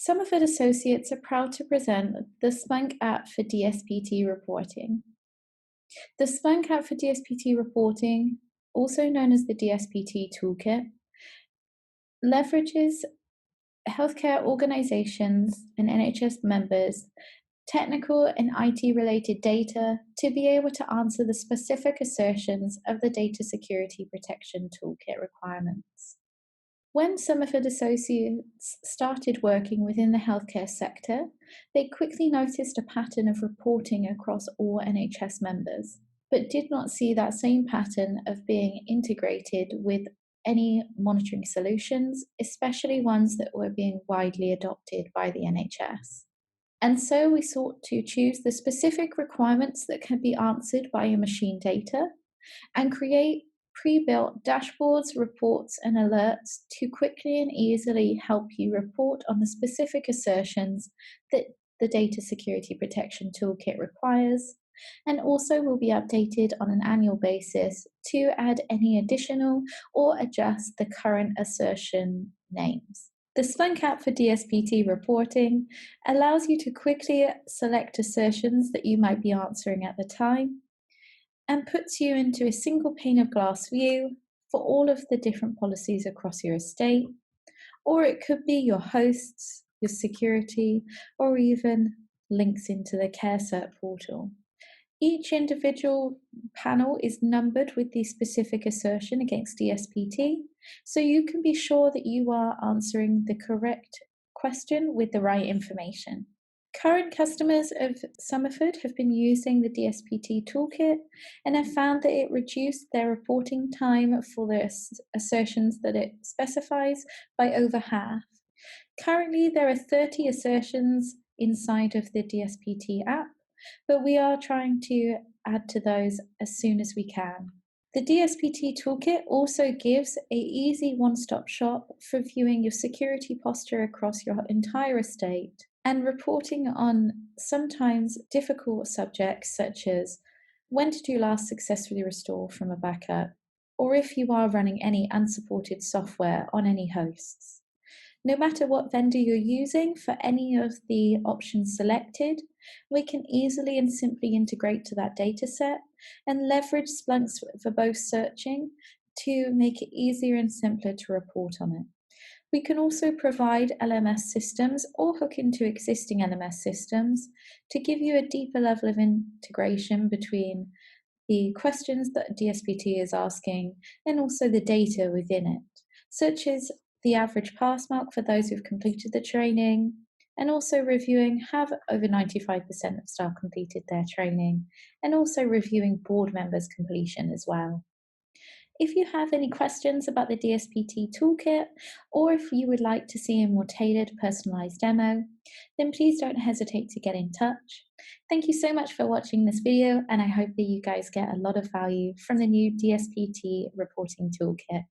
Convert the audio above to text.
Somerford Associates are proud to present the Splunk app for DSPT reporting. The Splunk app for DSPT reporting, also known as the DSPT toolkit, leverages healthcare organizations and NHS members' technical and IT-related data to be able to answer the specific assertions of the Data Security Protection Toolkit requirements. When Somerford Associates started working within the healthcare sector, they quickly noticed a pattern of reporting across all NHS members, but did not see that same pattern of being integrated with any monitoring solutions, especially ones that were being widely adopted by the NHS. And so we sought to choose the specific requirements that can be answered via machine data and create pre-built dashboards, reports, and alerts to quickly and easily help you report on the specific assertions that the Data Security Protection Toolkit requires, and also will be updated on an annual basis to add any additional or adjust the current assertion names. The Splunk app for DSPT reporting allows you to quickly select assertions that you might be answering at the time, and puts you into a single pane of glass view for all of the different policies across your estate, or it could be your hosts, your security, or even links into the CareCert portal. Each individual panel is numbered with the specific assertion against DSPT, so you can be sure that you are answering the correct question with the right information. Current customers of Somerford have been using the DSPT toolkit and have found that it reduced their reporting time for the assertions that it specifies by over half. Currently, there are 30 assertions inside of the DSPT app, but we are trying to add to those as soon as we can. The DSPT toolkit also gives an easy one-stop shop for viewing your security posture across your entire estate and reporting on sometimes difficult subjects such as when did you last successfully restore from a backup, or if you are running any unsupported software on any hosts. No matter what vendor you're using for any of the options selected, we can easily and simply integrate to that dataset and leverage Splunk for both searching to make it easier and simpler to report on it. We can also provide LMS systems or hook into existing LMS systems to give you a deeper level of integration between the questions that DSPT is asking and also the data within it, such as the average pass mark for those who've completed the training, and also reviewing have over 95% of staff completed their training, and also reviewing board members' completion as well. If you have any questions about the DSPT toolkit, or if you would like to see a more tailored, personalized demo, then please don't hesitate to get in touch. Thank you so much for watching this video, and I hope that you guys get a lot of value from the new DSPT reporting toolkit.